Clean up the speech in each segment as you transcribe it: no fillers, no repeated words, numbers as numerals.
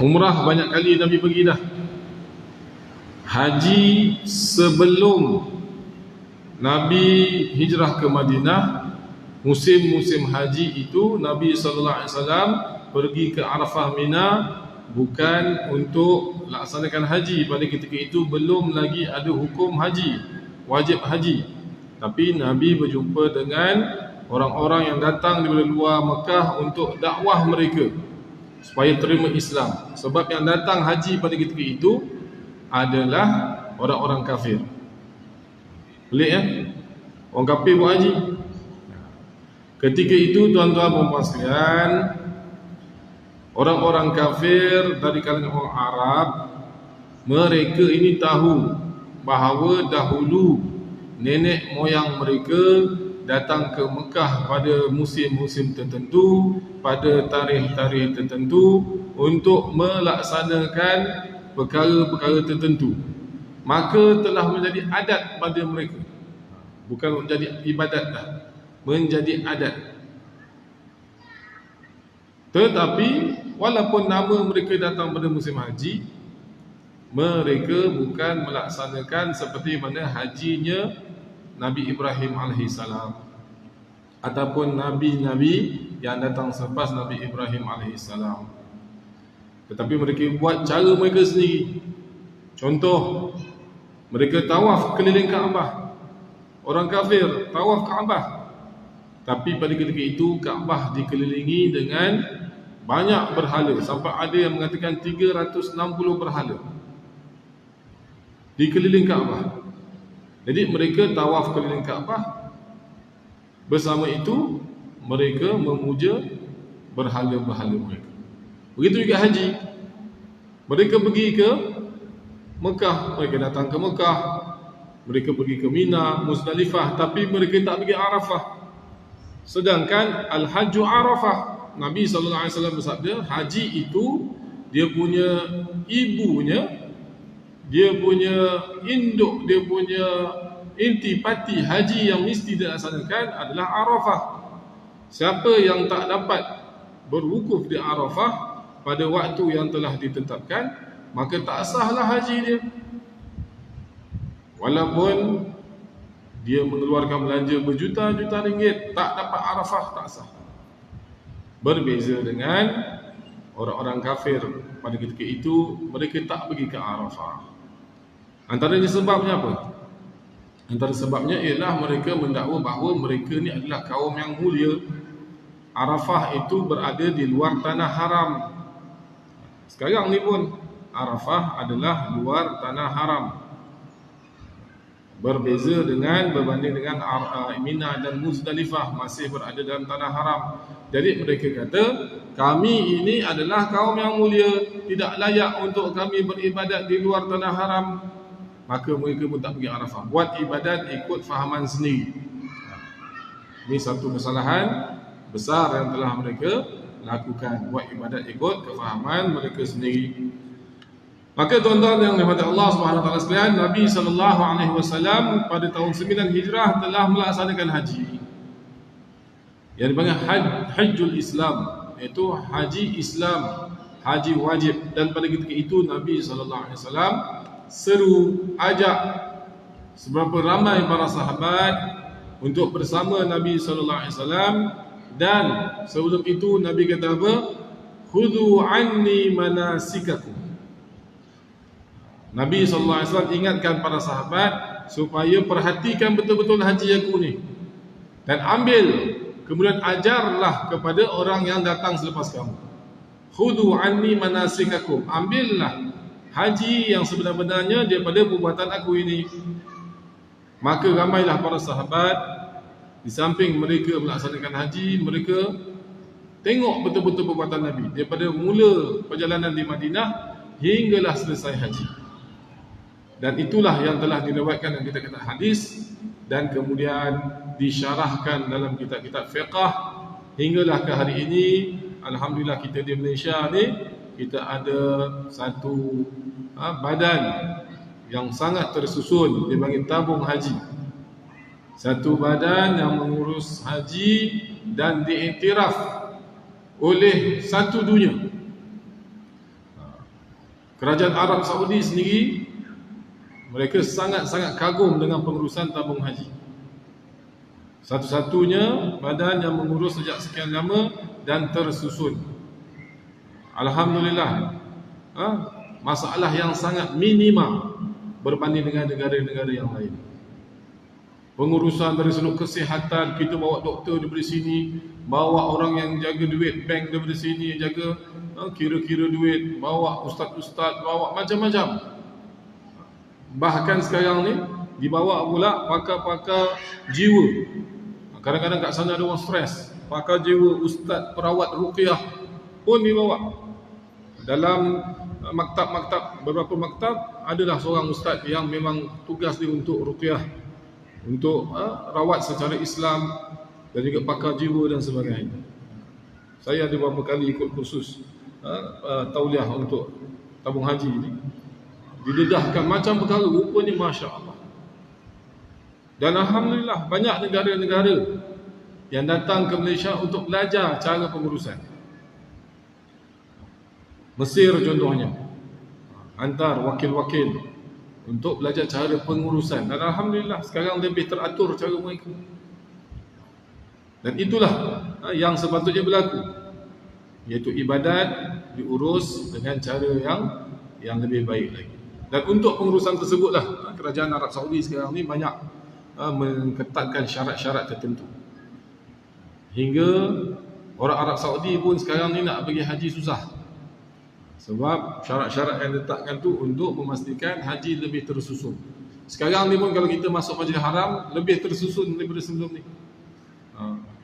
Umrah banyak kali Nabi pergi dah. Haji sebelum Nabi hijrah ke Madinah, musim-musim haji itu Nabi SAW pergi ke Arafah Mina bukan untuk laksanakan haji. Pada ketika itu belum lagi ada hukum haji, wajib haji. Tapi Nabi berjumpa dengan orang-orang yang datang dari luar Mekah untuk dakwah mereka supaya terima Islam. Sebab yang datang haji pada ketika itu adalah orang-orang kafir. Pelik ya? Orang kafir buat haji. Ketika itu tuan-tuan dan puan sekalian, orang-orang kafir dari kalangan orang Arab, mereka ini tahu bahawa dahulu nenek moyang mereka datang ke Mekah pada musim-musim tertentu, pada tarikh-tarikh tertentu untuk melaksanakan perkara-perkara tertentu. Maka telah menjadi adat pada mereka. Bukan menjadi ibadat dah, menjadi adat. Tetapi walaupun nama mereka datang pada musim haji, mereka bukan melaksanakan seperti mana hajinya Nabi Ibrahim AS ataupun Nabi-Nabi yang datang selepas Nabi Ibrahim AS. Tetapi mereka buat cara mereka sendiri. Contoh, mereka tawaf keliling Kaabah. Orang kafir tawaf Kaabah. Tapi pada ketika itu Kaabah dikelilingi dengan banyak berhala. Sampai ada yang mengatakan 360 berhala dikeliling Kaabah. Jadi mereka tawaf keliling Kaabah. Bersama itu mereka memuja berhala-berhala mereka. Begitu juga haji. Mereka pergi ke Mekah, mereka datang ke Mekah, mereka pergi ke Mina, Muzdalifah, tapi mereka tak pergi Arafah. Sedangkan Al-Hajju Arafah, Nabi SAW bersabda, haji itu dia punya ibunya, dia punya induk, dia punya intipati haji yang mesti dilaksanakan adalah Arafah. Siapa yang tak dapat berwukuf di Arafah pada waktu yang telah ditetapkan, maka tak sahlah haji dia. Walaupun dia mengeluarkan belanja berjuta-juta ringgit, tak dapat Arafah, tak sah. Berbeza dengan orang-orang kafir pada ketika itu, mereka tak pergi ke Arafah. Antaranya sebabnya apa? Antara sebabnya ialah mereka mendakwa bahawa mereka ni adalah kaum yang mulia. Arafah itu berada di luar tanah haram. Sekarang ni pun Arafah adalah luar tanah haram. Berbeza dengan berbanding dengan Mina dan Muzdalifah masih berada dalam tanah haram. Jadi mereka kata, kami ini adalah kaum yang mulia, tidak layak untuk kami beribadat di luar tanah haram. Maka mereka pun tak pergi Arafah, buat ibadat ikut fahaman sendiri. Ini satu kesalahan besar yang telah mereka lakukan, buat ibadat ikut kefahaman mereka sendiri. Maka tuan-tuan yang dirahmati Allah Subhanahu wa taala sekalian, Nabi SAW pada tahun 9 Hijrah telah melaksanakan haji yang dipanggil Hajjul Islam, iaitu haji Islam, haji wajib. Dan pada ketika itu Nabi SAW seru, ajak seberapa ramai para sahabat untuk bersama Nabi SAW. Dan sebelum itu Nabi kata apa? Khudhu anni manasikakum. Nabi SAW ingatkan para sahabat supaya perhatikan betul-betul haji aku ni, dan ambil, kemudian ajarlah kepada orang yang datang selepas kamu. Khudhu anni manasikakum, ambillah haji yang sebenar-benarnya daripada perbuatan aku ini. Maka ramailah para sahabat, di samping mereka melaksanakan haji, mereka tengok betul-betul perbuatan Nabi daripada mula perjalanan di Madinah hinggalah selesai haji. Dan itulah yang telah diriwayatkan dalam kitab-kitab hadis dan kemudian disyarahkan dalam kitab-kitab fiqh hinggalah ke hari ini. Alhamdulillah kita di Malaysia ni, kita ada satu badan yang sangat tersusun, dipanggil tabung haji. Satu badan yang mengurus haji dan diiktiraf oleh satu dunia. Kerajaan Arab Saudi sendiri, mereka sangat-sangat kagum dengan pengurusan tabung haji. Satu-satunya badan yang mengurus sejak sekian lama dan tersusun. Alhamdulillah, masalah yang sangat minima berbanding dengan negara-negara yang lain. Pengurusan dari sudut kesihatan, kita bawa doktor daripada sini, bawa orang yang jaga duit bank daripada sini, jaga kira-kira duit, bawa ustaz-ustaz, bawa macam-macam. Bahkan sekarang ni dibawa pula pakar-pakar jiwa. Kadang-kadang kat sana ada orang stres, pakar jiwa, ustaz, perawat ruqyah pun dibawa. Dalam maktab-maktab, beberapa maktab, adalah seorang ustaz yang memang tugas dia untuk ruqyah, untuk rawat secara Islam, dan juga pakar jiwa dan sebagainya. Saya ada beberapa kali ikut kursus tauliah untuk tabung haji ini. Didedahkan macam perkara, rupanya Masya Allah. Dan Alhamdulillah, banyak negara-negara yang datang ke Malaysia untuk belajar cara pengurusan. Mesir contohnya, hantar wakil-wakil untuk belajar cara pengurusan. Dan Alhamdulillah, sekarang lebih teratur cara mereka. Dan itulah yang sepatutnya berlaku, iaitu ibadat diurus dengan cara yang lebih baik lagi. Dan untuk pengurusan tersebutlah kerajaan Arab Saudi sekarang ni banyak mengetatkan syarat-syarat tertentu. Hingga orang Arab Saudi pun sekarang ni nak pergi haji susah. Sebab syarat-syarat yang diletakkan tu untuk memastikan haji lebih tersusun. Sekarang ni pun kalau kita masuk Masjidil Haram, lebih tersusun daripada sebelum ni.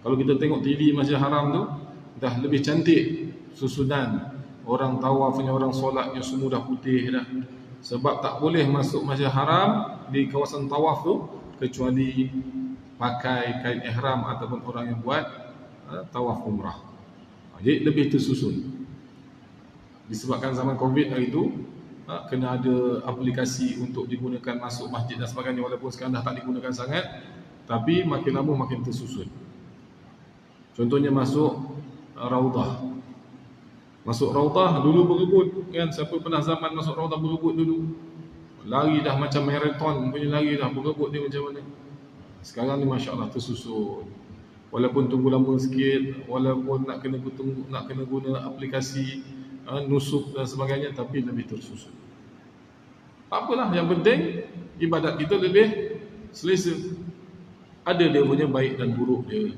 Kalau kita tengok TV Masjidil Haram tu, dah lebih cantik susunan. Orang tawafnya, orang solatnya semua dah putih dah. Sebab tak boleh masuk Masjidil Haram di kawasan tawaf tu kecuali pakai kain ihram ataupun orang yang buat tawaf umrah. Jadi lebih tersusun. Disebabkan zaman Covid hari itu, kena ada aplikasi untuk digunakan masuk masjid dan sebagainya. Walaupun sekarang dah tak digunakan sangat, tapi makin lama makin tersusun. Contohnya masuk Raudah. Masuk Raudah dulu berebut kan, siapa pernah zaman masuk Raudah berebut dulu, lari dah macam marathon punya lari dah, berebut dia macam mana. Sekarang ni Masya Allah tersusun. Walaupun tunggu lama sikit, walaupun nak kena guna aplikasi nusuk dan sebagainya, tapi lebih tersusun. Tak apalah, yang penting ibadat kita lebih selesa. Ada dia punya baik dan buruk dia.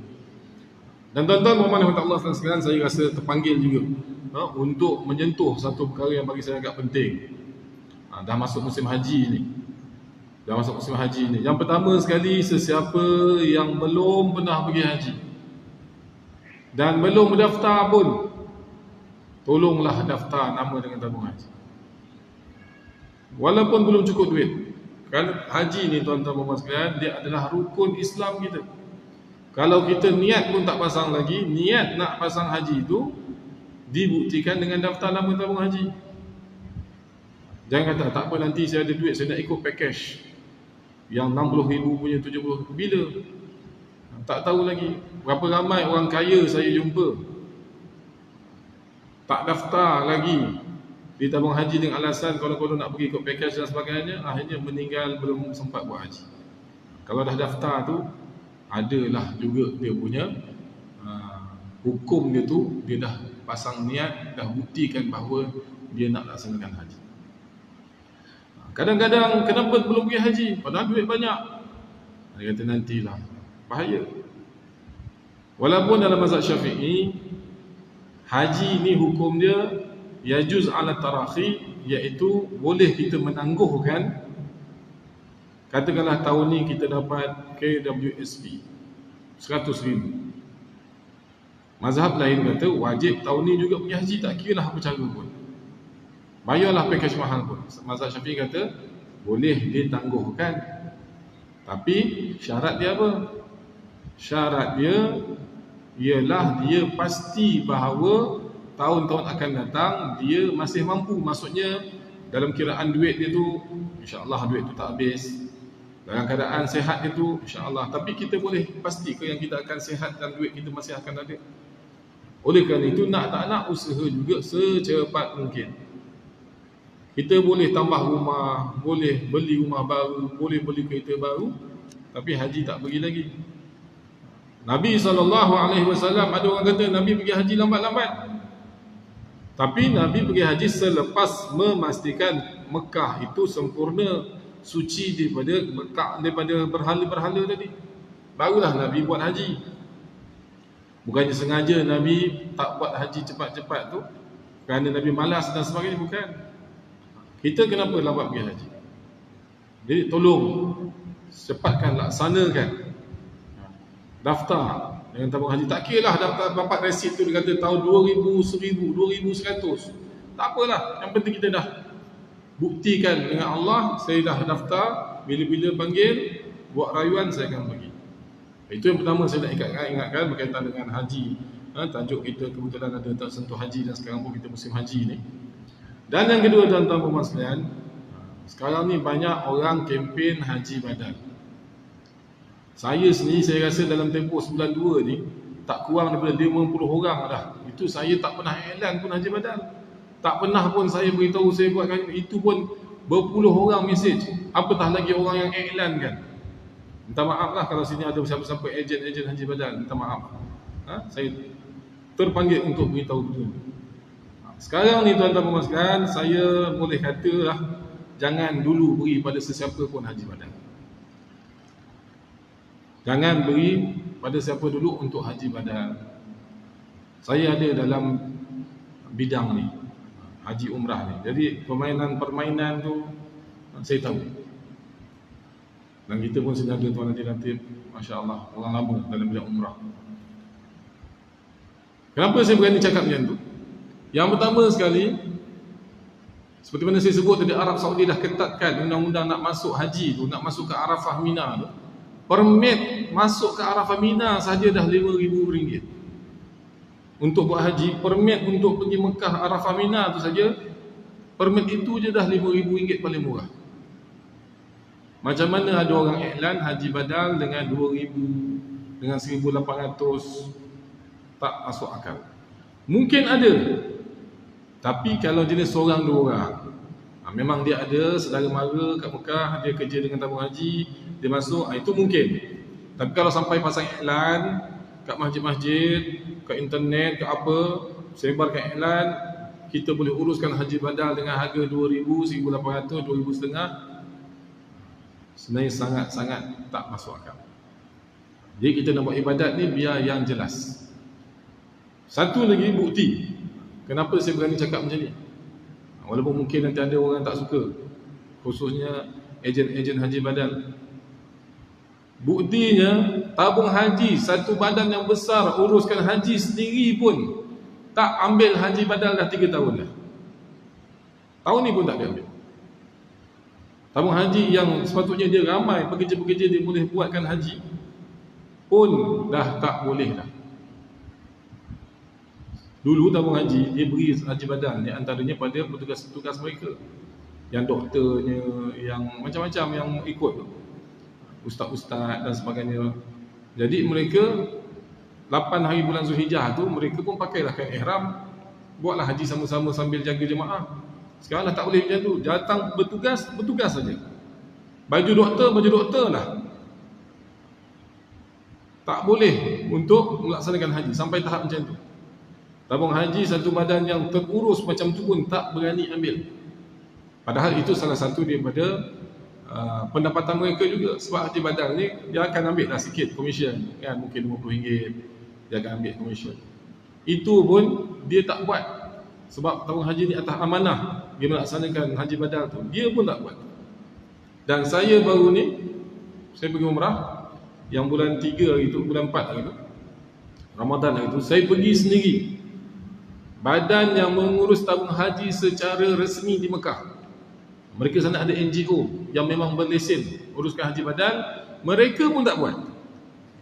Dan tuan-tuan mohon Allah sekalian, saya rasa terpanggil juga untuk menyentuh satu perkara yang bagi saya agak penting. Dah masuk musim haji ni. Yang pertama sekali, sesiapa yang belum pernah pergi haji dan belum mendaftar pun, tolonglah daftar nama dengan tabung haji. Walaupun belum cukup duit. Kan haji ni tuan-tuan sekalian, dia adalah rukun Islam kita. Kalau kita niat pun tak pasang lagi, niat nak pasang haji itu dibuktikan dengan daftar nama tabung haji. Jangan kata tak apa, nanti saya ada duit, saya nak ikut package yang 60,000 punya, 70. Bila? Tak tahu lagi. Berapa ramai orang kaya saya jumpa tak daftar lagi di tabung haji dengan alasan kalau nak pergi ikut package dan sebagainya, akhirnya meninggal belum sempat buat haji. Kalau dah daftar tu, adalah juga dia punya hukum dia tu, dia dah pasang niat, dah buktikan bahawa dia nak laksanakan haji. Kadang-kadang kenapa belum pergi haji padahal duit banyak? Dia kata nantilah. Bahaya. Walaupun dalam mazhab Syafi'i, haji ni hukum dia yajuz ala tarakhi, iaitu boleh kita menangguhkan. Katakanlah tahun ni kita dapat KWSP 100,000. Mazhab lain kata wajib tahun ni juga pergi haji, tak kira lah apa cara pun, bayarlah package mahal pun. Mazhab Syafi'i kata boleh ditangguhkan, tapi syarat dia apa? Syarat dia ialah dia pasti bahawa tahun-tahun akan datang dia masih mampu. Maksudnya dalam kiraan duit dia tu, insya-Allah duit tu tak habis. Dalam keadaan sihat itu, insya-Allah. Tapi kita boleh pasti ke yang kita akan sihat dan duit kita masih akan ada? Oleh kerana itu, nak tak nak usaha juga secepat mungkin Kita boleh tambah rumah, boleh beli rumah baru, boleh beli kereta baru, tapi haji tak pergi lagi. Nabi SAW, ada orang kata Nabi pergi haji lambat-lambat. Tapi Nabi pergi haji selepas memastikan Mekah itu sempurna, suci daripada berhala-berhala tadi. Barulah Nabi buat haji. Bukannya sengaja Nabi tak buat haji cepat-cepat tu kerana Nabi malas dan sebagainya, bukan. Kita kenapa lambat pergi haji? Jadi tolong cepatkan, laksanakan daftar dengan tabung haji. Tak kira lah dapat resit tu dia kata tahun 2000, 1000, 2100, tak apalah, yang penting kita dah buktikan dengan Allah, saya dah daftar, bila-bila panggil buat rayuan saya akan pergi. Itu yang pertama saya nak ingatkan berkaitan dengan haji. Tajuk kita kebetulan ada tersentuh haji dan sekarang pun kita musim haji ni. Dan yang kedua, tuan-tuan puan sekalian, sekarang ni banyak orang kempen haji badal. Saya sendiri, saya rasa dalam tempoh sebulan 2 ni tak kurang daripada 50 orang dah. Itu saya tak pernah iklan pun haji badal. Tak pernah pun saya beritahu saya buat kan. Itu pun berpuluh orang mesej, apatah lagi orang yang iklankan. Minta maaf lah kalau sini ada siapa-siapa ejen-ejen haji badal, minta maaf. Saya terpanggil untuk beritahu betul. Sekarang ni tuan-tuan puan sekalian, saya boleh katalah jangan dulu beri pada sesiapa pun haji badal. Jangan beri pada siapa dulu untuk haji badal. Saya ada dalam bidang ni, haji umrah ni. Jadi permainan tu saya tahu. Dan kita pun sedia ada Tuan Latif, Masya Allah, orang lama dalam bidang umrah. Kenapa saya berani cakap macam tu? Yang pertama sekali, seperti mana saya sebut tadi, Arab Saudi dah ketatkan undang-undang nak masuk haji tu, nak masuk ke Arafah Mina tu. Permit masuk ke Arafah Mina saja dah RM5,000. Untuk buat haji, permit untuk pergi Mekah Arafah Mina tu saja, permit itu je dah RM5,000 paling murah. Macam mana ada orang iklan haji badal dengan 2,000, dengan 1,800, tak masuk akal. Mungkin ada, tapi kalau jenis seorang 2 orang, memang dia ada saudara mara kat Mekah, dia kerja dengan tabung haji, dia masuk, itu mungkin. Tapi kalau sampai pasang iklan kat masjid-masjid, kat internet, kat apa, sebarkan iklan, kita boleh uruskan haji badal dengan harga 2,000, 1,800, 2,500, sebenarnya sangat-sangat tak masuk akal. Jadi kita nak buat ibadat ni biar yang jelas. Satu lagi bukti kenapa saya berani cakap macam ni, walaupun mungkin nanti ada orang tak suka, khususnya ejen-ejen haji badal. Buktinya tabung haji, satu badan yang besar uruskan haji sendiri pun tak ambil haji badal dah 3 tahun dah. Tahun ni pun tak dia ambil. Tabung haji yang sepatutnya dia ramai pekerja-pekerja dia boleh buatkan haji pun dah tak boleh dah. Dulu tabung haji dia beri haji badal ni antaranya pada petugas-petugas mereka, yang doktornya, yang macam-macam yang ikut tu, ustaz-ustaz dan sebagainya. Jadi mereka 8 hari bulan Zulhijjah tu mereka pun pakailah kain ihram, buatlah haji sama-sama sambil jaga jemaah. Sekarang dah tak boleh macam tu. Datang bertugas saja. Baju doktor lah. Tak boleh untuk melaksanakan haji sampai tahap macam tu. Tabung haji satu badan yang terurus macam tu pun tak berani ambil. Padahal itu salah satu daripada pendapatan mereka juga. Sebab haji badal ni dia akan ambil lah sikit komisen, kan, mungkin RM50 dia akan ambil komisen. Itu pun dia tak buat. Sebab tabung haji ni atas amanah, dia melaksanakan haji badal tu, dia pun tak buat. Dan saya baru ni, saya pergi umrah yang bulan 3 hari tu, bulan 4 hari tu, Ramadan hari tu, saya pergi sendiri. Badan yang mengurus tabung haji secara resmi di Mekah, mereka sana ada NGO yang memang berlesen uruskan haji badal, mereka pun tak buat.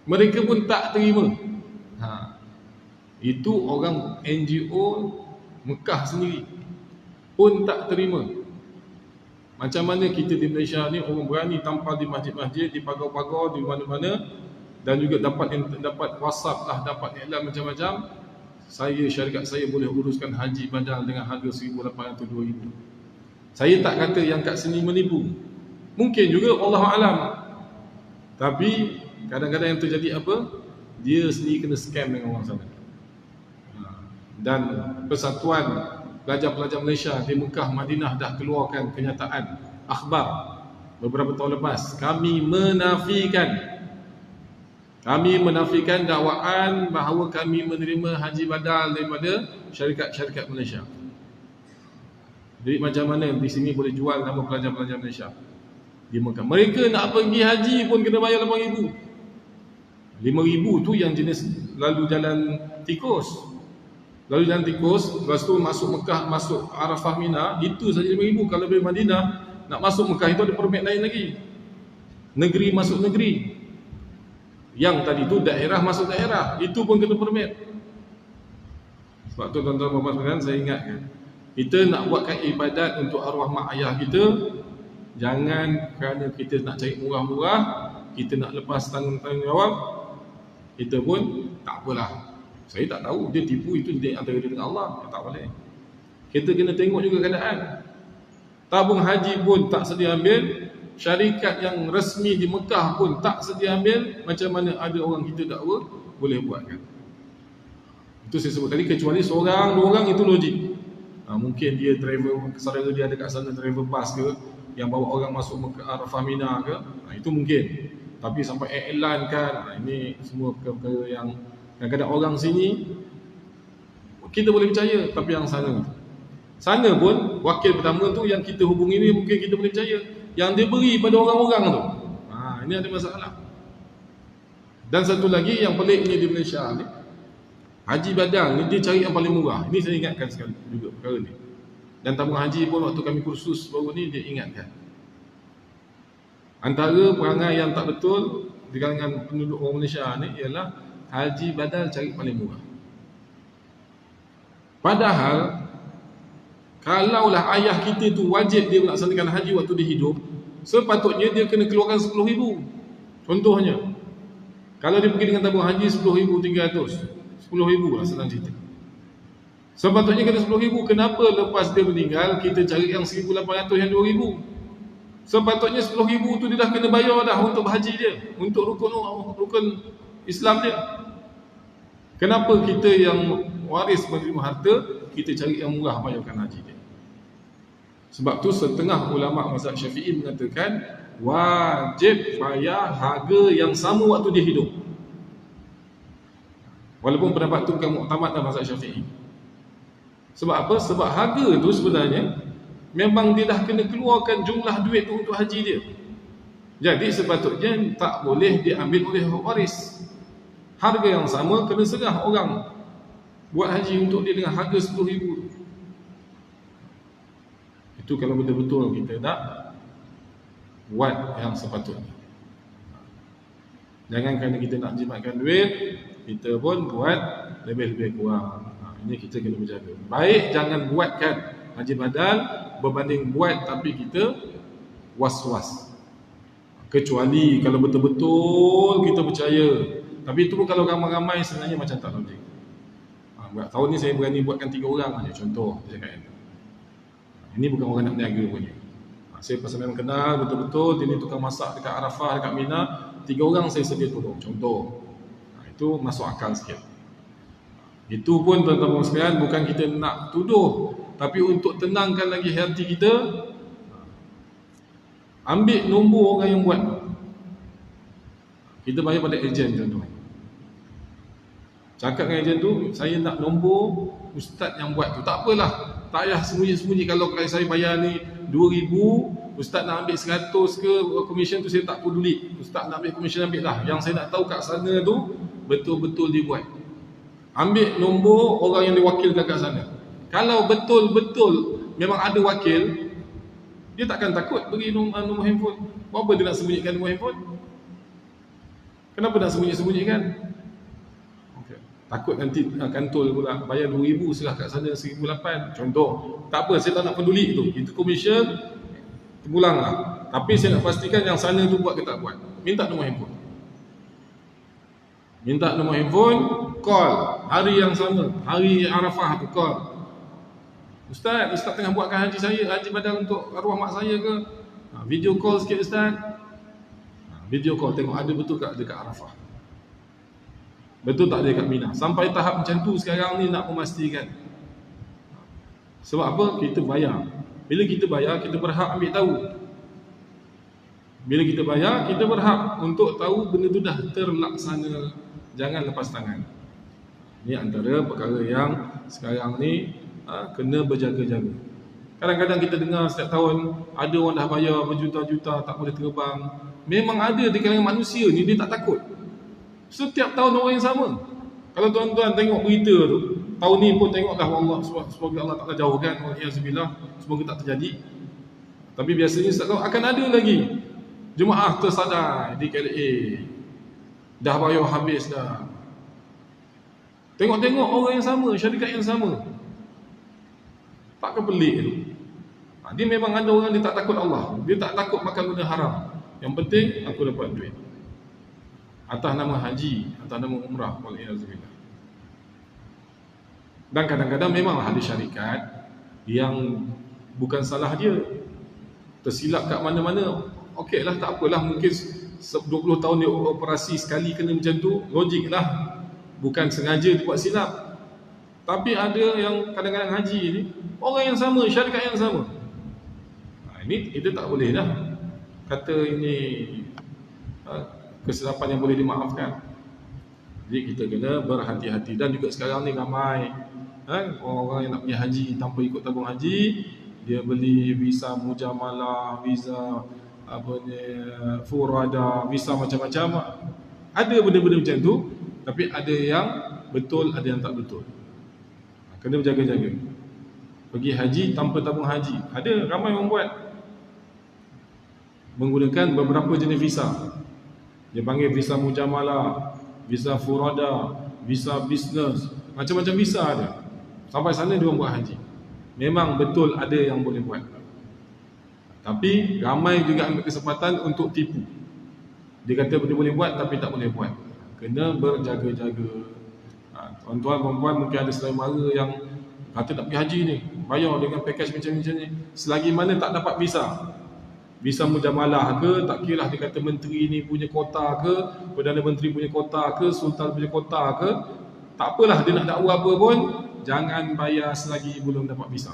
Mereka pun tak terima. Itu orang NGO Mekah sendiri pun tak terima. Macam mana kita di Malaysia ni orang berani tampal di masjid-masjid, di pagar-pagar, di mana-mana, dan juga dapat WhatsApp lah, dapat iklan macam-macam. Syarikat saya boleh uruskan haji badal dengan harga 1,800, 2,000. Saya tak kata yang kat sini menipu. Mungkin juga, Allah Alam. Tapi kadang-kadang yang terjadi apa? Dia sendiri kena scam dengan orang sana. Dan Persatuan Pelajar-Pelajar Malaysia di Mekah, Madinah dah keluarkan kenyataan akhbar beberapa tahun lepas. Kami menafikan dakwaan bahawa kami menerima haji badal daripada syarikat-syarikat Malaysia. Jadi macam mana di sini boleh jual nama pelajar-pelajar Malaysia di Mekah? Mereka nak pergi haji pun kena bayar 8,000. 5,000 tu yang jenis lalu jalan tikus. Lalu jalan tikus, lepas tu masuk Mekah, masuk Arafah, Mina, itu saja 5,000. Kalau dari Madinah nak masuk Mekah itu ada permit lain lagi. Negeri masuk negeri. Yang tadi tu daerah masuk daerah, itu pun kena permit. Sebab tu tuan-tuan dan puan-puan, saya ingatkan, kita nak buatkan ibadat untuk arwah mak ayah kita, jangan kerana kita nak cari murah-murah, kita nak lepas tanggungjawab, kita pun tak apalah. Saya tak tahu, dia tipu, itu dia antara dia dengan Allah, tak boleh. Kita kena tengok juga keadaan. Tabung haji pun tak sedia ambil, syarikat yang resmi di Mekah pun tak sedia ambil, macam mana ada orang kita dakwa boleh buatkan. Itu saya sebut tadi, kecuali seorang, dua orang itu logik. Mungkin dia driver, saudara dia ada kat sana driver bas ke, yang bawa orang masuk Mekah, Arafah, Mina ke, itu mungkin. Tapi sampai iklankan, ini semua perkara-perkara yang kadang-kadang orang sini kita boleh percaya, tapi yang sana pun wakil pertama tu yang kita hubungi ni mungkin kita boleh percaya, yang dia beri pada orang-orang tu, ini ada masalah. Dan satu lagi yang peliknya di Malaysia ni, haji badal ni dia cari yang paling murah. Ini saya ingatkan sekali juga perkara ni. Dan tabung haji pun waktu kami kursus baru ni dia ingatkan. Antara perangai yang tak betul di kalangan penduduk orang Malaysia ni ialah haji badal cari paling murah. Padahal kalaulah ayah kita tu wajib dia melaksanakan haji waktu dia hidup, sepatutnya dia kena keluarkan 10,000. Contohnya, kalau dia pergi dengan tabung haji 10,300, 10,000 lah senang cerita. Sepatutnya kena 10,000. Kenapa lepas dia meninggal kita cari yang 1,800, yang 2,000? Sepatutnya 10,000 tu dia dah kena bayar dah untuk haji dia, untuk rukun Islam dia. Kenapa kita yang waris menerima harta, kita cari yang murah bayarkan haji dia? Sebab tu setengah ulama mazhab Syafi'i mengatakan wajib bayar harga yang sama waktu dia hidup. Walaupun pendapat itu bukan muktamad dalam mazhab Syafi'i. Sebab apa? Sebab harga itu sebenarnya memang dia dah kena keluarkan jumlah duit tu untuk haji dia. Jadi sepatutnya tak boleh diambil oleh waris. Harga yang sama kena serah orang buat haji untuk dia dengan harga 10,000. Itu kalau betul-betul kita nak buat yang sepatutnya. Jangan kerana kita nak jimatkan duit, kita pun buat lebih-lebih kurang. Ini kita kena berjaga. Baik jangan buatkan haji badal berbanding buat tapi kita was-was. Kecuali kalau betul-betul kita percaya. Tapi itu pun kalau ramai-ramai sebenarnya macam tak logik. Tahun ni saya berani buatkan 3 orang saja. Contoh saya cakap. Ini bukan orang nak berniaga punya. Saya pasal memang kenal betul-betul, dia ni tukang masak dekat Arafah, dekat Mina, 3 orang saya sedia tolong. Contoh. Itu masuk akal sikit. Itu pun tuan-tuan sekalian bukan kita nak tuduh, tapi untuk tenangkan lagi hati kita, ambil nombor orang yang buat. Kita bayar pada ejen tuan-tuan. Cakap dengan ejen tu, saya nak nombor ustaz yang buat tu. Tak apalah, tak payah sembunyi-sembunyi. Kalau saya bayar ni 2,000, ustaz nak ambil 100 ke komisen tu saya tak peduli. Ustaz nak ambil komisen, ambil lah. Yang saya nak tahu kat sana tu betul-betul dia buat. Ambil nombor orang yang diwakilkan kat sana. Kalau betul-betul memang ada wakil, dia takkan takut bagi nombor handphone. Apa dia nak sembunyikan nombor handphone? Kenapa nak sembunyi-sembunyikan? Okay. Takut nanti kantor pula bayar 2,000 serah kat sana 1,800. Contoh. Tak apa, saya tak nak peduli tu. Itu komisen terpulang lah. Tapi saya nak pastikan yang sana tu buat ke tak buat. Minta nombor handphone. Minta nombor handphone, call hari yang sama, hari Arafah tu call. Ustaz tengah buatkan haji badal untuk arwah mak saya ke? Video call sikit Ustaz. Video call tengok ada betul tak dekat Arafah. Betul tak dekat Mina. Sampai tahap macam tu sekarang ni nak memastikan. Sebab apa? Kita bayar. Bila kita bayar, kita berhak ambil tahu. Bila kita bayar, kita berhak untuk tahu benda tu dah terlaksana. Jangan lepas tangan. Ini antara perkara yang sekarang ni kena berjaga-jaga. Kadang-kadang kita dengar setiap tahun ada orang dah bayar berjuta-juta tak boleh terbang. Memang ada di kalangan manusia ni, dia tak takut. Setiap tahun orang yang sama. Kalau tuan-tuan tengok berita tu, tahun ni pun tengoklah Allah, semoga Allah Ta'ala jauhkan, waliyahzubillah, semoga tak terjadi. Tapi biasanya setiap tahun akan ada lagi jemaah tersadai di KLA, dah bayar habis dah. Tengok-tengok orang yang sama, syarikat yang sama. Tak kepelik tu. Dia memang ada orang dia tak takut Allah, dia tak takut makan benda haram. Yang penting aku dapat duit atas nama haji, atas nama umrah, waliyahzubillah. Dan kadang-kadang memang ada syarikat yang bukan salah dia, tersilap kat mana-mana. Okey lah, tak apalah, mungkin 20 tahun dia operasi sekali kena macam tu, logik lah, bukan sengaja dia buat silap. Tapi ada yang kadang-kadang haji ni orang yang sama, syarikat yang sama. Ini kita tak boleh dah kata ini kesilapan yang boleh dimaafkan. Jadi kita kena berhati-hati. Dan juga sekarang ni ramai orang-orang yang nak pergi haji tanpa ikut tabung haji, dia beli visa mujamalah, visa furada, visa macam-macam. Ada benda-benda macam tu, tapi ada yang betul, ada yang tak betul. Kena berjaga-jaga. Pergi haji tanpa tabung haji, ada ramai orang buat, menggunakan beberapa jenis visa. Dia panggil visa mujamalah, visa furada, visa bisnes, macam-macam visa ada. Sampai sana dia orang buat haji. Memang betul ada yang boleh buat, tapi ramai juga ambil kesempatan untuk tipu. Dia kata dia boleh buat tapi tak boleh buat. Kena berjaga-jaga. Tuan-tuan, perempuan mungkin ada saudara yang kata nak pergi haji ni, bayar dengan package macam-macam ni, selagi mana tak dapat visa mujamalah ke, tak kira lah dia kata menteri ni punya kota ke, Perdana Menteri punya kota ke, Sultan punya kota ke, tak apalah, dia nak dakwa apa pun, jangan bayar selagi belum dapat visa.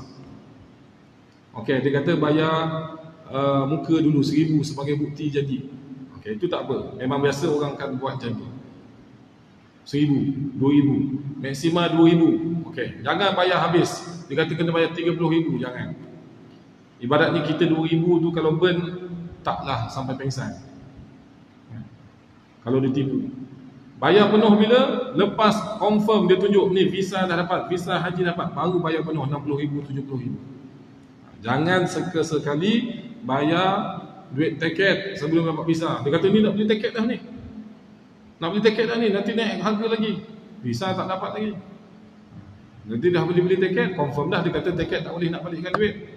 Okey, dia kata bayar muka dulu 1,000 sebagai bukti jadi. Okey, itu tak apa, memang biasa orang akan buat macam tu. 1,000, 2,000, maksimal 2,000. Okey, jangan bayar habis. Dia kata kena bayar 30,000, jangan. Ibaratnya kita 2,000 tu kalau burn, taklah sampai pengsan. Kalau ditipu, bayar penuh bila? Lepas confirm dia tunjuk ni visa dah dapat, visa haji dapat, baru bayar penuh 60,000, 70,000. Jangan sekali bayar duit tiket sebelum dapat visa. Dia kata ni nak beli tiket dah ni, nak beli tiket dah ni, nanti naik harga lagi, visa tak dapat lagi. Nanti dah beli tiket, confirm dah, dia kata tiket tak boleh nak balikkan duit.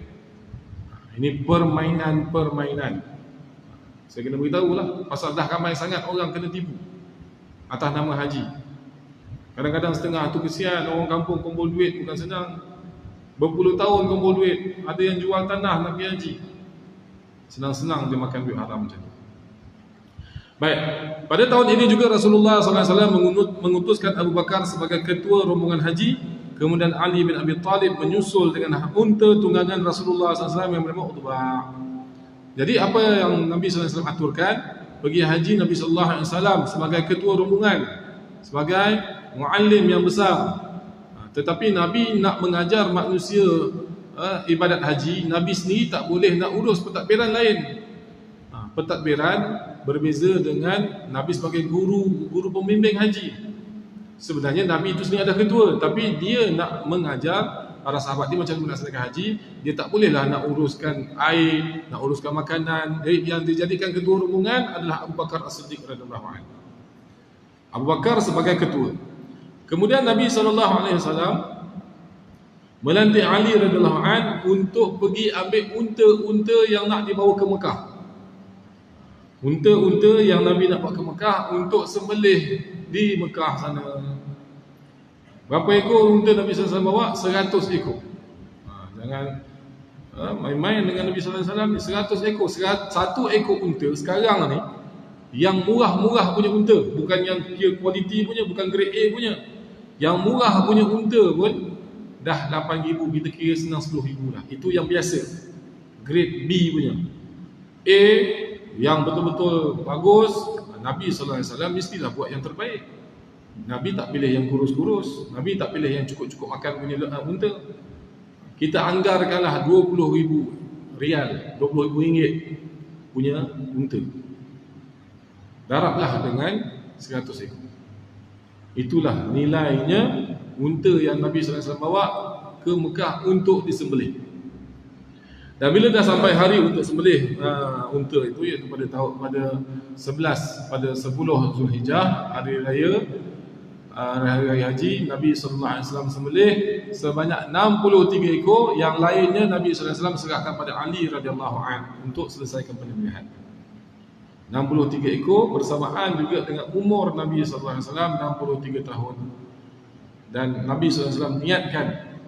Ini permainan. Saya kena beritahu lah, pasal dah ramai sangat orang kena tipu atas nama haji. Kadang-kadang setengah tu kesian, orang kampung kumpul duit bukan senang. Berpuluh tahun kumpul duit, ada yang jual tanah nak pergi haji. Senang-senang dia makan duit haram macam tu. Baik, pada tahun ini juga Rasulullah SAW mengutuskan Abu Bakar sebagai ketua rombongan haji. Kemudian Ali bin Abi Talib menyusul dengan unta tunggangan Rasulullah SAW yang bernama Utbah. Jadi apa yang Nabi SAW aturkan, pergi haji Nabi SAW sebagai ketua rombongan, sebagai muallim yang besar. Tetapi Nabi nak mengajar manusia ibadat haji, Nabi sendiri tak boleh nak urus pentadbiran lain. Pentadbiran berbeza dengan Nabi sebagai guru pembimbing haji. Sebenarnya Nabi itu sendiri ada ketua, tapi dia nak mengajar para sahabat dia macam mana melaksanakan haji. Dia tak bolehlah nak uruskan air, nak uruskan makanan. Yang dijadikan ketua rombongan adalah Abu Bakar As-Siddiq radhiyallahu anhu. Abu Bakar sebagai ketua. Kemudian Nabi SAW melantik Ali radhiyallahu anhu untuk pergi ambil unta-unta yang nak dibawa ke Mekah. Unta-unta yang Nabi nak bawa ke Mekah untuk sembelih di Mekah sana. Berapa ekor unta Nabi SAW bawa? 100 ekor. Jangan main-main dengan Nabi sallallahu alaihi wasallam. 100 ekor, satu ekor unta sekarang ni yang murah-murah punya unta, bukan yang kira kualiti punya, bukan grade A punya. Yang murah punya unta pun dah 8,000, kita kira senang 10,000 lah. Itu yang biasa. Grade B punya. A yang betul-betul bagus, Nabi sallallahu alaihi wasallam mestilah buat yang terbaik. Nabi tak pilih yang kurus-kurus, Nabi tak pilih yang cukup-cukup makan punya unta. Kita anggarkanlah 20,000 rial, 20,000 ringgit punya unta. Darablah dengan 100 ekor. Itulah nilainya unta yang Nabi sallallahu alaihi wasallam bawa ke Mekah untuk disembelih. Dan bila dah sampai hari untuk sembelih unta itu, iaitu pada 10 Zulhijjah, hari raya haji, Nabi sallallahu alaihi wasallam sembelih sebanyak 63 ekor, yang lainnya Nabi sallallahu alaihi wasallam serahkan pada Ali radhiyallahu anhu untuk selesaikan penyembelihan. 63 ekor bersamaan juga dengan umur Nabi sallallahu alaihi wasallam 63 tahun. Dan Nabi sallallahu alaihi wasallam niatkan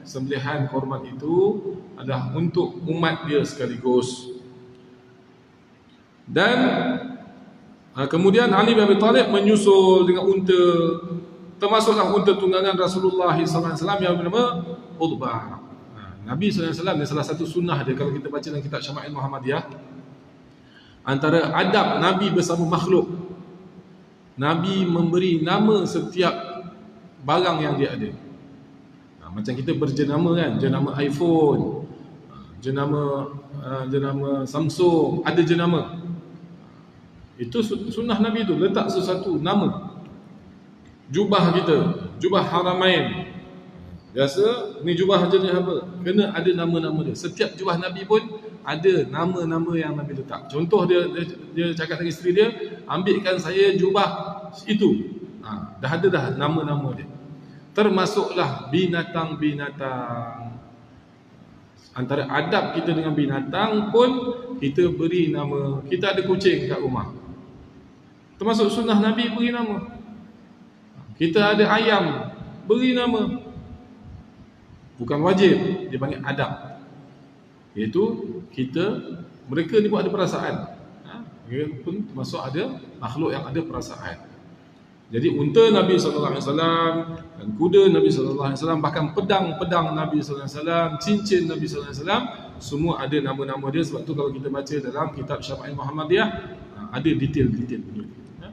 sembelihan korban itu adalah untuk umat dia sekaligus. Dan kemudian Ali bin Abi Thalib menyusul dengan unta, termasuklah unta tunggangan Rasulullah sallallahu alaihi wasallam yang bernama Udbah. Nabi sallallahu alaihi wasallam ni salah satu sunnah dia, kalau kita baca dalam kitab Syama'il Muhammadiyah, antara adab Nabi bersama makhluk, Nabi memberi nama setiap barang yang dia ada. Macam kita berjenama kan, jenama iPhone, jenama Samsung, ada jenama. Itu sunnah Nabi tu, letak sesuatu nama. Jubah kita, jubah Haramain, biasa ni jubah jenis apa, kena ada nama-nama dia. Setiap jubah Nabi pun ada nama-nama yang Nabi letak. Contoh dia cakap dengan isteri dia, ambilkan saya jubah itu. Dah ada dah nama-nama dia. Termasuklah binatang-binatang. Antara adab kita dengan binatang pun kita beri nama. Kita ada kucing kat rumah, termasuk sunnah Nabi beri nama. Kita ada ayam, beri nama. Bukan wajib, dia panggil adab. Iaitu mereka ni pun ada perasaan. Mereka pun termasuk ada makhluk yang ada perasaan. Jadi unta Nabi sallallahu alaihi wasallam dan kuda Nabi sallallahu alaihi wasallam, bahkan pedang-pedang Nabi sallallahu alaihi wasallam, cincin Nabi sallallahu alaihi wasallam, semua ada nama-nama dia. Sebab tu kalau kita baca dalam kitab Syama'il Muhammadiyah, ada detail-detail punya.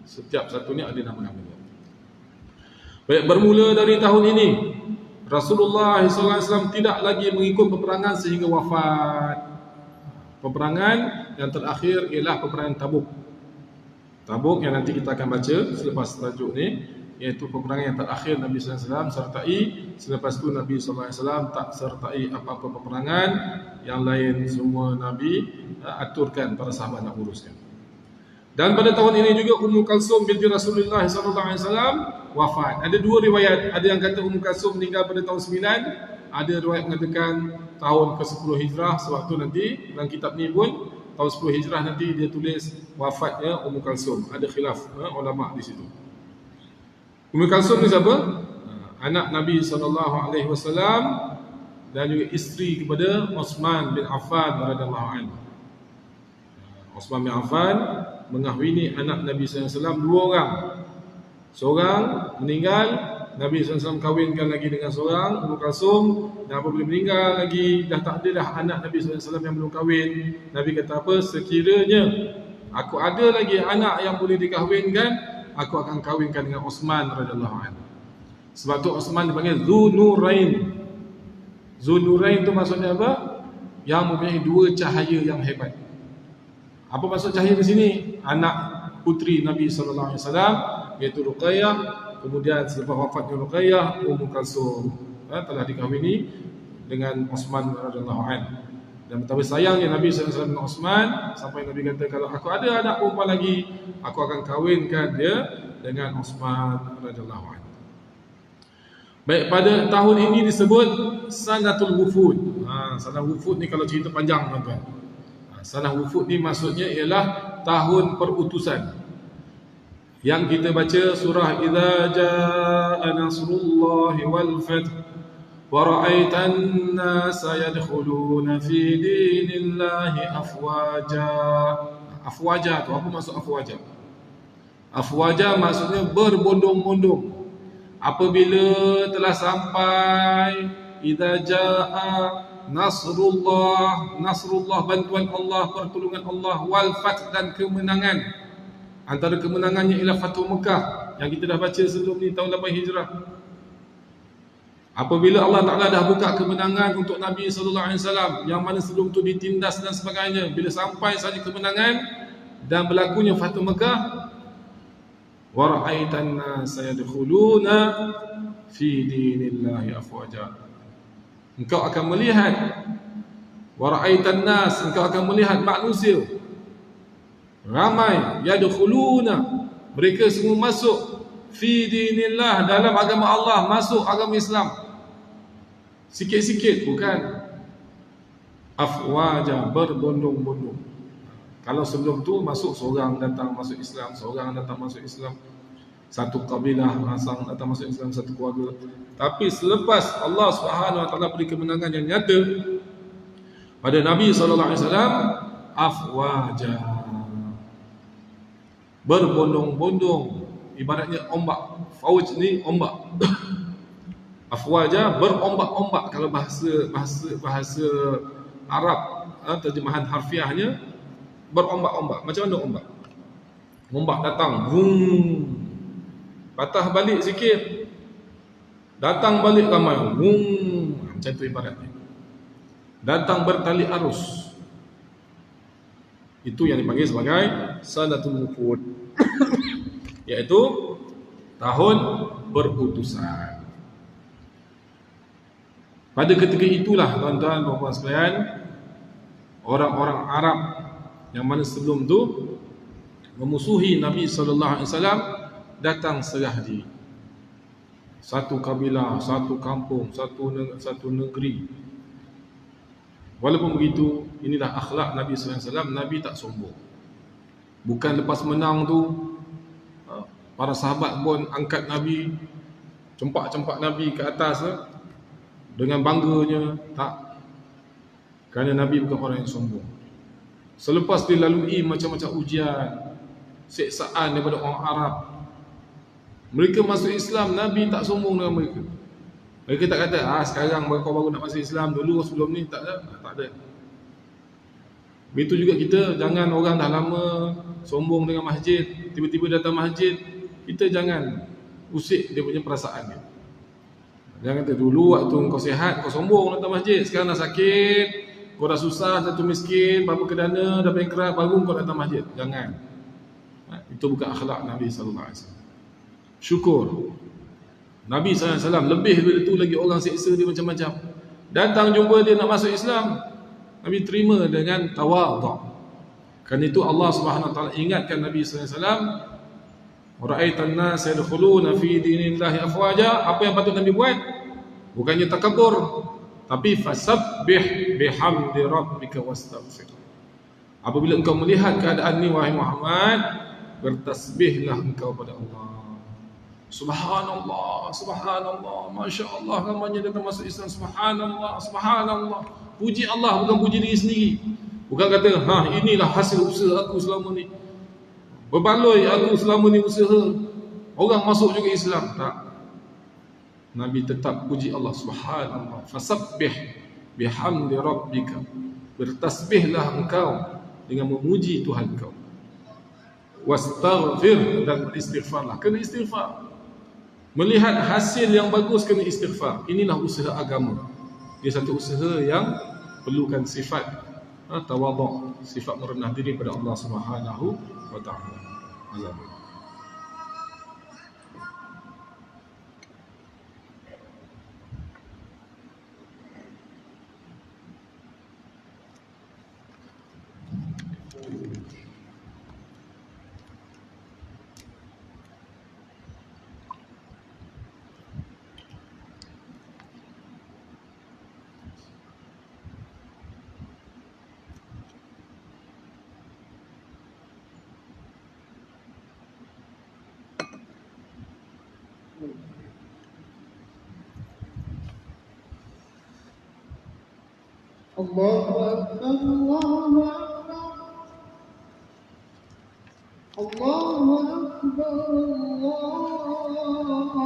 Setiap satu ni ada nama-nama dia. Baik, bermula dari tahun ini Rasulullah sallallahu alaihi wasallam tidak lagi mengikut peperangan sehingga wafat. Peperangan yang terakhir ialah peperangan Tabuk. Tabuk yang nanti kita akan baca selepas tajuk ni, iaitu peperangan yang terakhir Nabi sallallahu alaihi wasallam sertai. Selepas tu Nabi sallallahu alaihi wasallam tak sertai apa-apa peperangan. Yang lain semua Nabi aturkan para sahabat nak uruskan. Dan pada tahun ini juga Ummu Kalsum binti Rasulullah sallallahu alaihi wasallam wafat. Ada dua riwayat, ada yang kata Ummu Kalsum meninggal pada tahun 9, ada riwayat mengatakan tahun ke-10 Hijrah. Sebab tu nanti dalam kitab ni pun tahun 10 Hijrah nanti dia tulis wafatnya Ummu Kalsum. Ada khilaf ulama di situ. Ummu Kalsum ni siapa? Anak Nabi sallallahu alaihi wasallam dan juga isteri kepada Uthman bin Affan radhiyallahu anhu. Uthman bin Affan mengahwini anak Nabi sallallahu alaihi wasallam dua orang. Seorang meninggal, Nabi sallallahu alaihi wasallam kahwinkan lagi dengan seorang, Ummu Kalsum, dan apabila meninggal lagi dah tak ada dah anak Nabi sallallahu alaihi wasallam yang belum kahwin. Nabi kata apa? Sekiranya aku ada lagi anak yang boleh dikahwinkan, aku akan kahwinkan dengan Uthman radhiyallahu anhu. Sebab tu Uthman dipanggil Dzunurain. Dzunurain tu maksudnya apa? Yang mempunyai dua cahaya yang hebat. Apa maksud cahaya di sini? Anak putri Nabi sallallahu alaihi wasallam iaitu Ruqayyah, kemudian selepas wafatnya Ruqayyah, Ummu Kalsum telah dikahwini dengan Uthman radhiyallahu anhu. Dan betapa sayangnya Nabi sallallahu alaihi wasallam dengan Uthman sampai Nabi kata, kalau aku ada anak perempuan lagi, aku akan kahwinkan dia dengan Uthman radhiyallahu anhu. Baik, pada tahun ini disebut Sanatul Wufud. Sanah Wufud ni kalau cerita panjang tuan-tuan. Sanah Wufud ni maksudnya ialah tahun perutusan. Yang kita baca surah Idza Jaa Nasrullahi wal Fath, ورأيت الناس يدخلون في دين الله أفواجا. Afwaja tu apa maksud afwaja? Afwaja maksudnya berbondong-bondong. Apabila telah sampai idza jaa nasrullah, bantuan Allah, pertolongan Allah, wal fath, dan kemenangan. Antara kemenangannya ialah Fathu Mekah yang kita dah baca sebelum ni, tahun 8 Hijrah. Apabila Allah Ta'ala dah buka kemenangan untuk Nabi SAW, yang mana sebelum tu ditindas dan sebagainya, bila sampai saja kemenangan dan berlakunya Fathu Mekah, wa ra'aitan nasa yadkhuluna fi dinillahi afwaja. Engkau akan melihat, wa ra'aitan nas, engkau akan melihat manusia ramai, yadkhuluna, mereka semua masuk, fi dinillah, dalam agama Allah, masuk agama Islam. Sikit-sikit, bukan afwaja, berbondong-bondong. Kalau sebelum tu masuk seorang datang masuk Islam, seorang datang masuk Islam, satu kabilah datang masuk Islam, satu keluarga. Tapi selepas Allah Subhanahu Wa Taala beri kemenangan yang nyata pada Nabi sallallahu alaihi wasallam, afwaja, berbondong-bondong, ibaratnya ombak. Fauj ni ombak. Afwaja, berombak-ombak. Kalau bahasa Arab, terjemahan harfiahnya berombak-ombak. Macam mana ombak? Ombak datang, vung, patah balik sikit, datang balik ramai, vung, macam tu ibaratnya. Datang bertali arus. Itu yang dipanggil sebagai sanatul wufud, iaitu tahun berutusan. Pada ketika itulah, tuan-tuan dan puan sekalian, orang-orang Arab yang mana sebelum tu memusuhi Nabi SAW datang serah diri. Satu kabilah, satu kampung, satu negeri. Walaupun begitu, inilah akhlak Nabi SAW. Nabi tak sombong. Bukan lepas menang tu para sahabat pun angkat Nabi, cempak-cempak Nabi ke atas dengan bangganya. Tak. Kerana Nabi bukan orang yang sombong. Selepas dilalui macam-macam ujian, siksaan daripada orang Arab, mereka masuk Islam, Nabi tak sombong dengan mereka. Mereka tak kata, sekarang kau baru nak masuk Islam, dulu sebelum ni tak ada. Tak ada. Begitu juga kita, jangan orang dah lama sombong dengan masjid, tiba-tiba datang masjid, kita jangan usik dia punya perasaan dia. Jangan kata, dulu waktu kau sihat, kau sombong datang masjid, sekarang dah sakit, kau dah susah, satu miskin, berapa kedana, dah bankrupt, baru kau datang masjid. Jangan. Itu bukan akhlak Nabi SAW. Syukur Nabi SAW lebih daripada itu lagi orang seksa dia macam-macam. Datang jumpa dia nak masuk Islam, Nabi terima dengan tawadhu. Kerana itu Allah Subhanahu Wa Taala ingatkan Nabi SAW, ra'aitan nas yadkhuluna fi dinillahi afwaja. Apa yang patut Nabi buat? Bukannya takabur, tapi fasabbih bihamdi rabbika wastaghfir. Apabila engkau melihat keadaan ini, wahai Muhammad, bertasbihlah engkau pada Allah. Subhanallah, subhanallah, Masya Allah, ramainya datang masuk Islam. Subhanallah, subhanallah. Puji Allah, bukan puji diri sendiri. Bukan kata, inilah hasil usaha aku selama ni, berbaloi aku selama ni usaha, orang masuk juga Islam. Tak. Nabi tetap puji Allah. Subhanallah, fasabbih bihamdi rabbika, bertasbihlah engkau dengan memuji Tuhan kau. Wastaghfir, dan beristighfarlah. Kena istighfar. Melihat hasil yang bagus, kena istighfar. Inilah usaha agama. Dia satu usaha yang perlukan sifat tawadhu, sifat merendah diri pada Allah Subhanahu Wa Taala. Azza. الله أكبر الله أكبر الله أكبر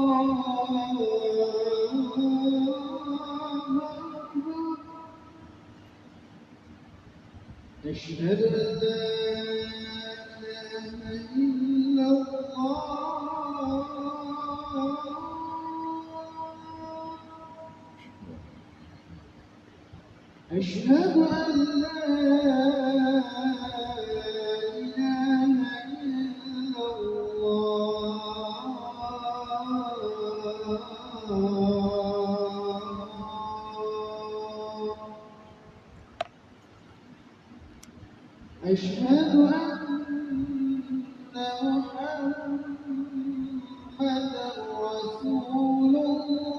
أشهد أن لا إله إلا الله أشهد أن لا إله إلا الله أشهد أن محمدا رسول الله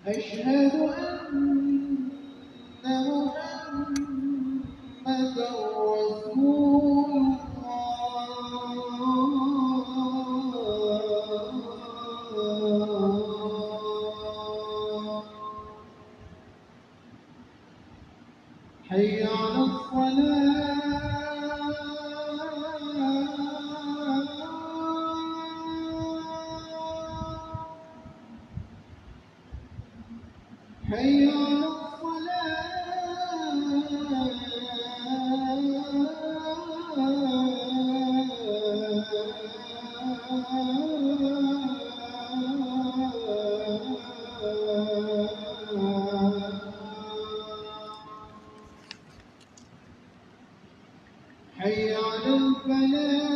أشهد أن محمدا رسول الله حي على الصلاة حي على الصلاة حي على الفلاح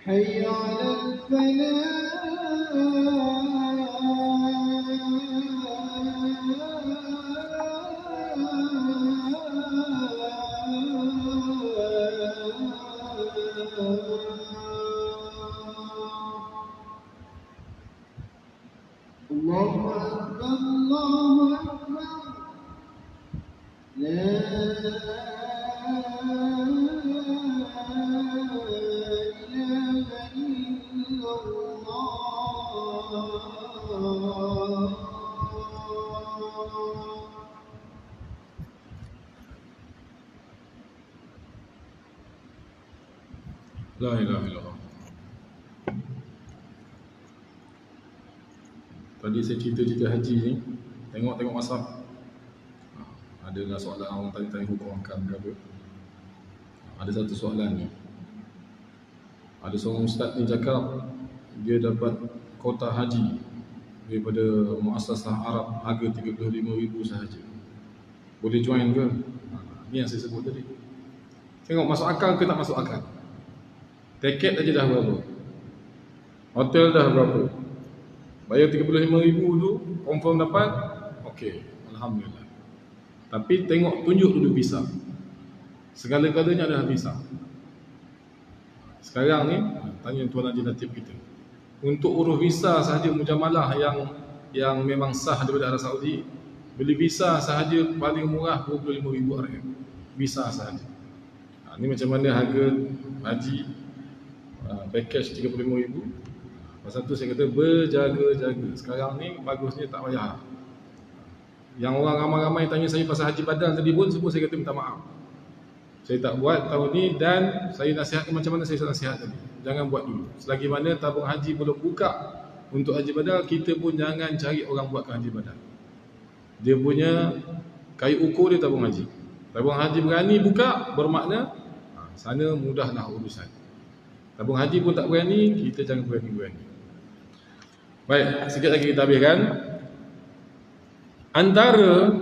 حي على الفلاح الله أكبر الله أكبر لا إله إلا الله La ilaha illallah. Tadi saya cerita haji ni, tengok masa. Adalah soalan orang tanya hukum akam ke apa. Ada satu soalan ni. Ada seorang ustaz ni cakap dia dapat kota haji daripada Muassasah Arab harga 35,000 sahaja. Boleh join ke? Ni yang saya sebut tadi. Tengok masuk akal ke tak masuk akal. Tiket aja dah berapa? Hotel dah berapa? Bayar 35,000 tu, confirm dapat? Okey, alhamdulillah. Tapi tengok, tunjuk dulu visa. Segala-galanya adalah visa. Sekarang ni, tanya Tuan Haji Latif kita. Untuk urus visa sahaja mujamalah yang memang sah daripada Arab Saudi, beli visa sahaja paling murah 25,000 RM. Visa sahaja. Ni macam mana harga haji package 35,000. Pasal tu saya kata berjaga-jaga. Sekarang ni bagusnya tak payah. Yang orang ramai-ramai tanya saya pasal haji badan tadi pun, semua saya kata minta maaf. Saya tak buat tahun ni dan saya nasihatkan macam mana saya nasihat tadi. Jangan buat dulu. Selagi mana tabung haji belum buka untuk haji badan, kita pun jangan cari orang buatkan haji badan. Dia punya kayu ukur dia tabung haji. Tabung haji berani buka bermakna sana mudahlah urusan. Tabung haji pun tak berani, kita jangan berani-berani. Baik, sikit lagi kita habiskan. Antara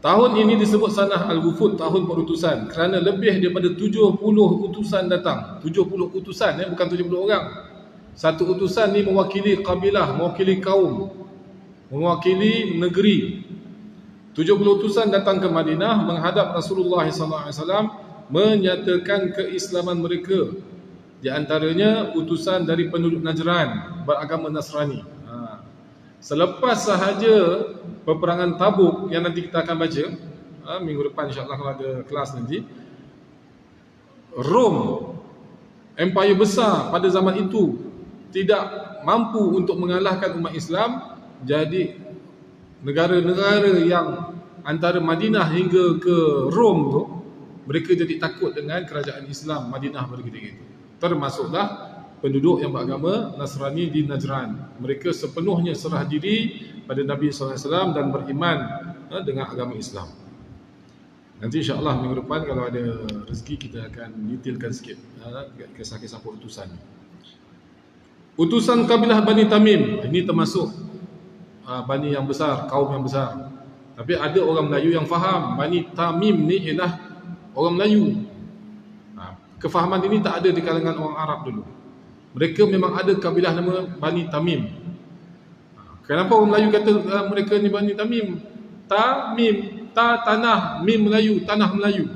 tahun ini disebut Sanah Al-Wufud, tahun perutusan, kerana lebih daripada 70 utusan datang. 70 utusan, bukan 70 orang. Satu utusan ni mewakili kabilah, mewakili kaum, mewakili negeri. 70 utusan datang ke Madinah menghadap Rasulullah SAW, menyatakan keislaman mereka. Di antaranya utusan dari penduduk Najran beragama Nasrani. Selepas sahaja peperangan Tabuk yang nanti kita akan baca minggu depan insya-Allah kalau ada kelas nanti, Rom, empire besar pada zaman itu, tidak mampu untuk mengalahkan umat Islam. Jadi negara-negara yang antara Madinah hingga ke Rom tu, mereka jadi takut dengan kerajaan Islam Madinah pada ketika itu. Termasuklah penduduk yang beragama Nasrani di Najran. Mereka sepenuhnya serah diri pada Nabi SAW dan beriman dengan agama Islam. Nanti insya-Allah minggu depan kalau ada rezeki kita akan detailkan sikit kisah-kisah utusan. Utusan kabilah Bani Tamim, ini termasuk Bani yang besar, kaum yang besar. Tapi ada orang Melayu yang faham Bani Tamim ni ialah orang Melayu. Kefahaman ini tak ada di kalangan orang Arab dulu. Mereka memang ada kabilah nama Bani Tamim. Kenapa orang Melayu kata mereka ni Bani Tamim? Tamim, tanah, mim Melayu, tanah Melayu.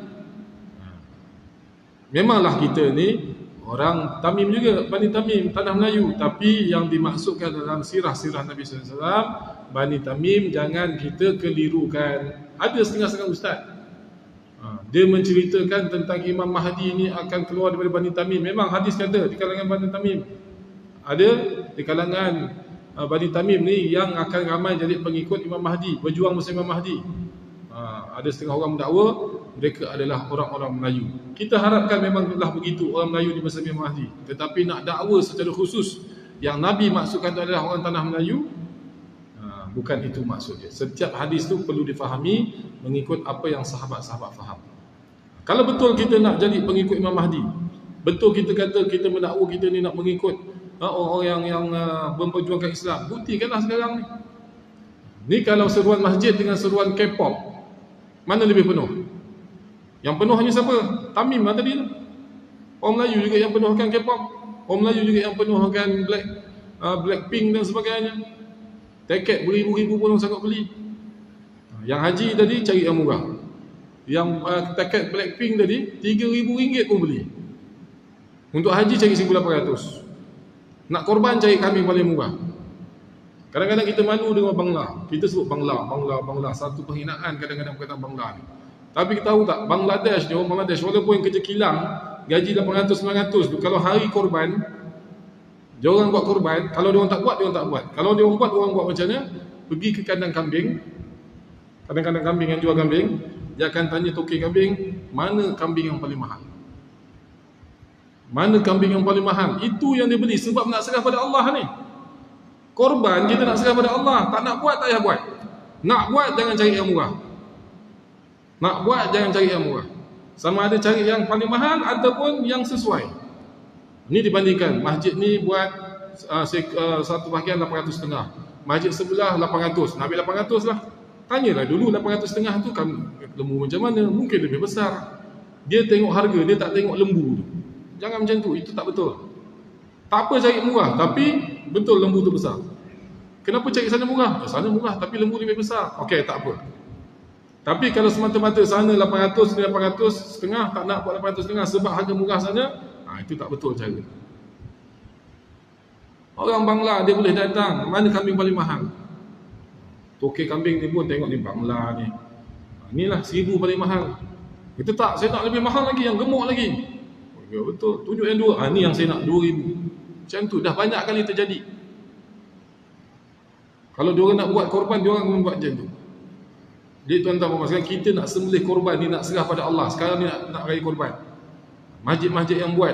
Memanglah kita ni orang Tamim juga, Bani Tamim, tanah Melayu. Tapi yang dimaksudkan dalam sirah-sirah Nabi SAW, Bani Tamim jangan kita kelirukan. Ada setengah-setengah ustaz, dia menceritakan tentang Imam Mahdi ni akan keluar daripada Bani Tamim. Memang hadis kata di kalangan Bani Tamim. Ada di kalangan Bani Tamim ni yang akan ramai jadi pengikut Imam Mahdi, berjuang bersama Imam Mahdi. Ada setengah orang mendakwa mereka adalah orang-orang Melayu. Kita harapkan memanglah begitu orang Melayu di masa Imam Mahdi. Tetapi nak dakwa secara khusus yang Nabi maksudkan itu adalah orang tanah Melayu, bukan itu maksudnya. Setiap hadis tu perlu difahami mengikut apa yang sahabat-sahabat faham. Kalau betul kita nak jadi pengikut Imam Mahdi, betul kita kata kita mendakwa kita ni nak mengikut orang-orang yang memperjuangkan Islam, buktikanlah sekarang ni. Ni kalau seruan masjid dengan seruan K-pop, mana lebih penuh? Yang penuh hanya siapa? Tamim lah tadi tu. Orang Melayu juga yang penuhkan K-pop, orang Melayu juga yang penuhkan Blackpink dan sebagainya. Tiket beribu-ribu pun orang sangat beli. Yang haji tadi cari yang murah. Yang tiket Blackpink tadi RM3,000 pun beli. Untuk haji cari RM1,800. Nak korban cari kambing paling murah. Kadang-kadang kita malu dengan Bangla. Kita sebut Bangla. Satu penghinaan kadang-kadang perkataan Bangla ni. Tapi kita tahu tak, Bangladesh ni, orang Bangladesh walaupun yang kerja kilang, gaji 800-900 tu, kalau hari korban, dia orang buat korban. Kalau dia orang tak buat, dia orang tak buat. Kalau dia orang buat, dia orang buat macam mana? Pergi ke kandang kambing. Kadang-kadang kambing yang jual kambing, dia akan tanya toki kambing, mana kambing yang paling mahal? Mana kambing yang paling mahal? Itu yang dia beli sebab nak serah pada Allah ni. Korban kita nak serah pada Allah. Tak nak buat, tak payah buat. Nak buat, jangan cari yang murah. Nak buat, jangan cari yang murah. Sama ada cari yang paling mahal ataupun yang sesuai. Ini dibandingkan, masjid ni buat satu bahagian 800,500. Masjid sebelah 800. Nak ambil 800 lah. Tanyalah dulu 800,500 tu lembu macam mana? Mungkin lebih besar. Dia tengok harga, dia tak tengok lembu tu. Jangan macam tu, itu tak betul. Tak apa cari murah, tapi betul lembu tu besar. Kenapa cari sana murah? Sana murah tapi lembu lebih besar. Okey, tak apa. Tapi kalau semata-mata sana 800, ni 800 setengah, tak nak buat 800 setengah sebab harga murah sana, itu tak betul cara. Orang Bangla dia boleh datang, mana kambing paling mahal? Tokek kambing ni pun tengok ni Bangla ni. Inilah 1,000 paling mahal. Kita tak, saya nak lebih mahal lagi, yang gemuk lagi. Ya betul, tunjuk yang dua. Ni yang saya nak 2,000. Macam tu dah banyak kali terjadi. Kalau diorang nak buat korban, diorang akan buat macam tu. Jadi tuan-tuan memastikan kita nak sembelih korban ni, nak serah pada Allah. Sekarang ni nak raya korban. Masjid-masjid yang buat,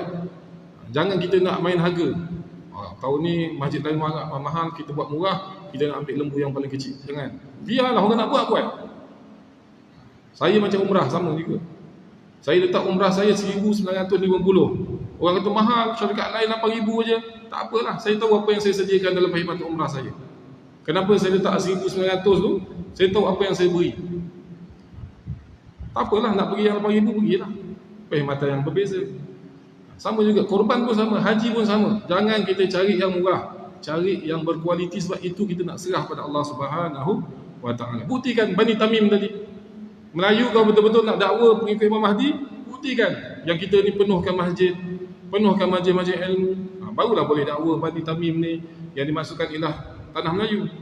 jangan kita nak main harga. Tahun ni masjid lain mahal, kita buat murah, kita nak ambil lembu yang paling kecil. Jangan. Biarlah orang nak buat. Saya macam umrah sama juga. Saya letak umrah saya 1,950. Orang kata mahal, syarikat lain 8,000 je. Tak apalah, saya tahu apa yang saya sediakan dalam perkhidmatan umrah saya. Kenapa saya letak 1,900 tu? Saya tahu apa yang saya beri. Tak apalah, nak pergi yang 8,000, pergilah. Perkhidmatan yang berbeza. Sama juga, korban pun sama, haji pun sama. Jangan kita cari yang murah, cari yang berkualiti sebab itu kita nak serah pada Allah Subhanahu wa ta'ala. Buktikan Bani Tamim tadi. Melayu kau betul-betul nak dakwa pengikut Imam Mahdi, buktikan. Yang kita ni penuhkan masjid, penuhkan masjid-masjid ilmu, barulah boleh dakwa Bani Tamim ni yang dimasukkan ialah tanah Melayu.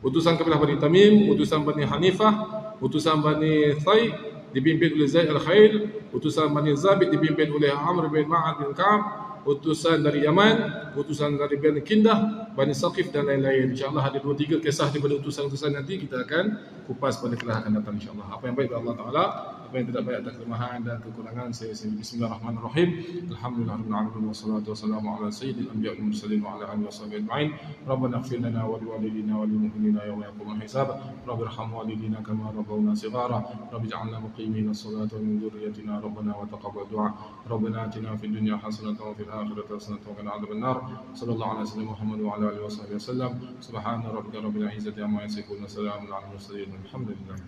Utusan kabilah Bani Tamim, utusan Bani Hanifah, utusan Bani Thai dipimpin oleh Zaid al-Khail, utusan Bani Zabit dipimpin oleh Amr bin Ma'ad bin Ka'ab, utusan dari Yaman, utusan dari Bani Kindah, Bani Saqif dan lain-lain. InsyaAllah ada 2-3 kisah daripada utusan-utusan nanti kita akan kupas pada kelas akan datang insyaAllah. Apa yang baik dari Allah Ta'ala, apa yang tidak baik atas kelemahan dan kekurangan saya bismillahirrahmanirrahim. Alhamdulillahirrahmanirrahim. Wassalatu wassalamu ala sayyidil anbiya wal mursalin wa ala alihi wa sahbihi ajma'in. Rabbana ighfir lana wa liwalidina wa lil mu'minina yawma yaqumul hisab. Rabbi irham walidina kama rabbawna shighara. Rabbi ij'alna muqimina as-salati wa min dhurriyyatina rabbana wa taqabbal du'a. Rabbana atina fid dunya hasanatan wa fil akhirati hasanatan wa qina adzaban nar. Sallallahu ala sayyidina Muhammad wa ala alihi wa sahbihi wasallam. Subhana rabbika rabbil izzati amma yasifun wa salamun ala al mursalin. Alhamdulillah.